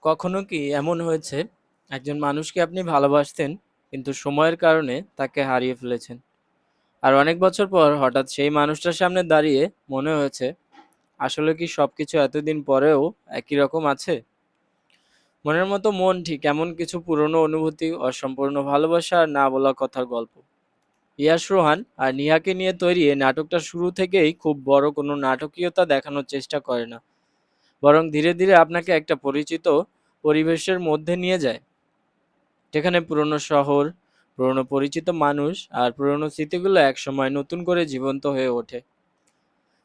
কখনো কি এমন হয়েছে একজন মানুষকে আপনি ভালোবাসতেন কিন্তু সময়ের কারণে তাকে হারিয়ে ফেলেছেন, আর অনেক বছর পর হঠাৎ সেই মানুষটার সামনে দাঁড়িয়ে মনে হয়েছে আসলে কি সবকিছু এতদিন পরেও একই রকম আছে? মনের মতো মন ঠিক এমন কিছু পুরনো অনুভূতি, অসম্পূর্ণ ভালোবাসা আর না বলা কথার গল্প। ইয়াশ রোহান আর নিহাকে নিয়ে তৈরি এই নাটকটা শুরু থেকেই খুব বড় কোনো নাটকীয়তা দেখানোর চেষ্টা করে না, বরং ধীরে ধীরে আপনাকে একটা পরিচিত পরিবেশের মধ্যে নিয়ে যায়, যেখানে পুরনো শহর, পুরনো পরিচিত মানুষ আর পুরনো স্মৃতিগুলো একসময় নতুন করে জীবন্ত হয়ে ওঠে।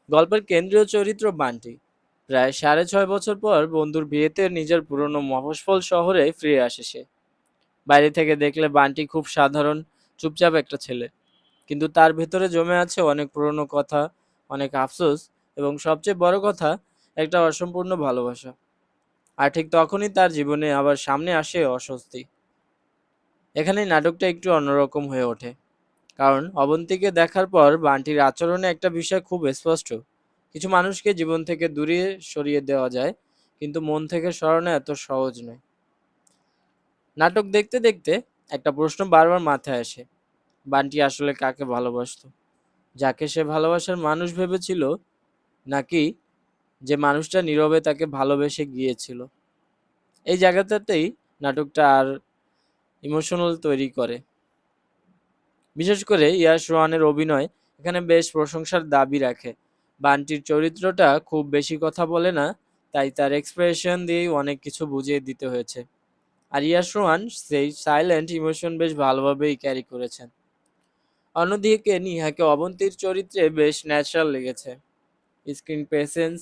গল্পের কেন্দ্রীয় চরিত্র বান্টি প্রায় 6.5 বছর পর বন্ধুর বিয়েতে নিজের পুরনো মফস্বল শহরে ফিরে আসে সে। বাইরে থেকে দেখলে বান্টি খুব সাধারণ, চুপচাপ একটা ছেলে, কিন্তু তার ভেতরে জমে আছে অনেক পুরনো কথা, অনেক আফসোস এবং সবচেয়ে বড় কথা, একটা অসম্পূর্ণ ভালোবাসা। আর ঠিক তখনই তার জীবনে আবার সামনে আসে অস্বস্তি। এখানেই নাটকটা একটু অন্যরকম হয়ে ওঠে, কারণ অবন্তীকে দেখার পর বান্টির আচরণে একটা বিষয় খুব স্পষ্ট: কিছু মানুষকে জীবন থেকে দূরে সরিয়ে দেওয়া যায়, কিন্তু মন থেকে সরানো এত সহজ নয়। নাটক দেখতে দেখতে একটা প্রশ্ন বারবার মাথায় আসে: বান্টি আসলে কাকে ভালোবাসতো? যাকে সে ভালোবাসার মানুষ ভেবেছিল, নাকি যে মানুষটা নীরবে তাকে ভালোবেসে গিয়েছিল? এই জায়গাটাতেই নাটকটা আর ইমোশনাল তৈরি করে। বিশেষ করে ইয়াশ রোহানের অভিনয় এখানে বেশ প্রশংসার দাবি রাখে। বান্টির চরিত্রটা খুব বেশি কথা বলে না, তাই তার এক্সপ্রেশন দিয়েই অনেক কিছু বুঝিয়ে দিতে হয়েছে। আর ইয়াশ রোহান সেই সাইলেন্ট ইমোশন বেশ ভালোভাবেই ক্যারি করেছেন। অন্যদিকে নিহাকে অবন্তীর চরিত্রে বেশ ন্যাচারাল লেগেছে। স্ক্রিন প্রেসেন্স,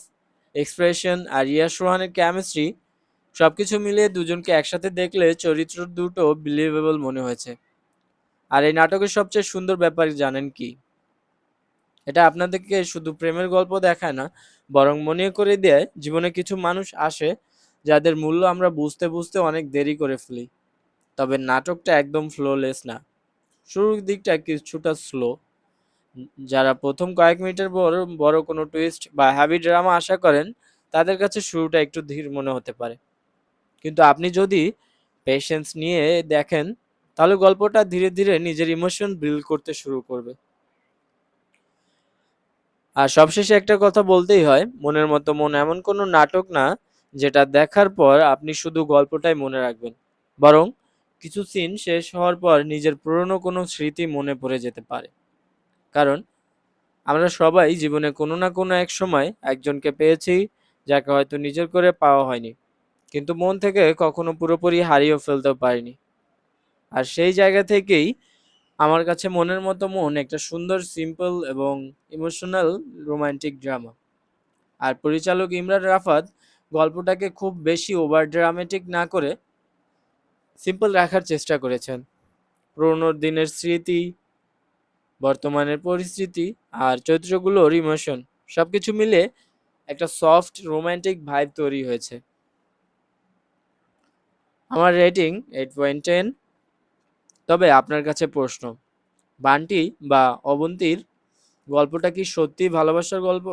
এক্সপ্রেশন আর ইয়াশ রোহানের কেমিস্ট্রি, সবকিছু মিলিয়ে দুজনকে একসাথে দেখলে চরিত্র দুটো বিলিভেবল মনে হয়েছে। আর এই নাটকের সবচেয়ে সুন্দর ব্যাপার জানেন কি? এটা আপনাদেরকে শুধু প্রেমের গল্প দেখায় না, বরং মনে করে দেয় জীবনে কিছু মানুষ আসে যাদের মূল্য আমরা বুঝতে বুঝতে অনেক দেরি করে ফেলি। তবে নাটকটা একদম ফ্লোলেস না। শুরুর দিকটা কিছুটা স্লো। যারা প্রথম কয়েক মিনিটের বড় বড় কোনো টুইস্ট বা হ্যাভি ড্রামা আশা করেন, তাদের কাছে শুরুটা একটু ধীর মনে হতে পারে। কিন্তু আপনি যদি পেশেন্স নিয়ে দেখেন, তাহলে গল্পটা ধীরে ধীরে নিজের ইমোশন বিল্ড করতে শুরু করবে। আর সবশেষে একটা কথা বলতেই হয়, মনের মতো মন এমন কোনো নাটক না যেটা দেখার পর আপনি শুধু গল্পটাই মনে রাখবেন, বরং কিছু সিন শেষ হওয়ার পর নিজের পুরনো কোনো স্মৃতি মনে পড়ে যেতে পারে। কারণ আমরা সবাই জীবনে কোনো না কোনো এক সময় একজনকে পেয়েছি, যাকে হয়তো নিজের করে পাওয়া হয়নি, কিন্তু মন থেকে কখনো পুরোপুরি হারিয়ে ফেলতেও পারিনি। আর সেই জায়গা থেকেই আমার কাছে মনের মতো মন একটা সুন্দর, সিম্পল এবং ইমোশনাল রোমান্টিক ড্রামা। আর পরিচালক ইমরান রাফাত গল্পটাকে খুব বেশি ওভার ড্রামেটিক না করে সিম্পল রাখার চেষ্টা করেছেন। পুরোনো দিনের স্মৃতি, বর্তমানের পরিস্থিতি আর চরিত্রগুলোর ইমোশন, সবকিছু মিলে একটা সফট রোমান্টিক ভাইব তৈরি হয়েছে। আমার রেটিং 8.10। তবে আপনার কাছে প্রশ্ন: বান্টি বা অবন্তীর গল্পটা কি সত্যিই ভালোবাসার গল্প,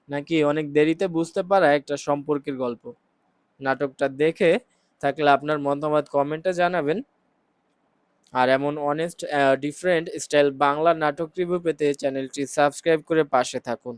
নাকি অনেক দেরিতে বুঝতে পারা একটা সম্পর্কের গল্প? নাটকটা দেখে থাকলে আপনার মতামত কমেন্টে জানাবেন। আর এমন অনেস্ট ডিফারেন্ট স্টাইল বাংলা নাটক রিভিউ পেতে চ্যানেলটি সাবস্ক্রাইব করে পাশে থাকুন।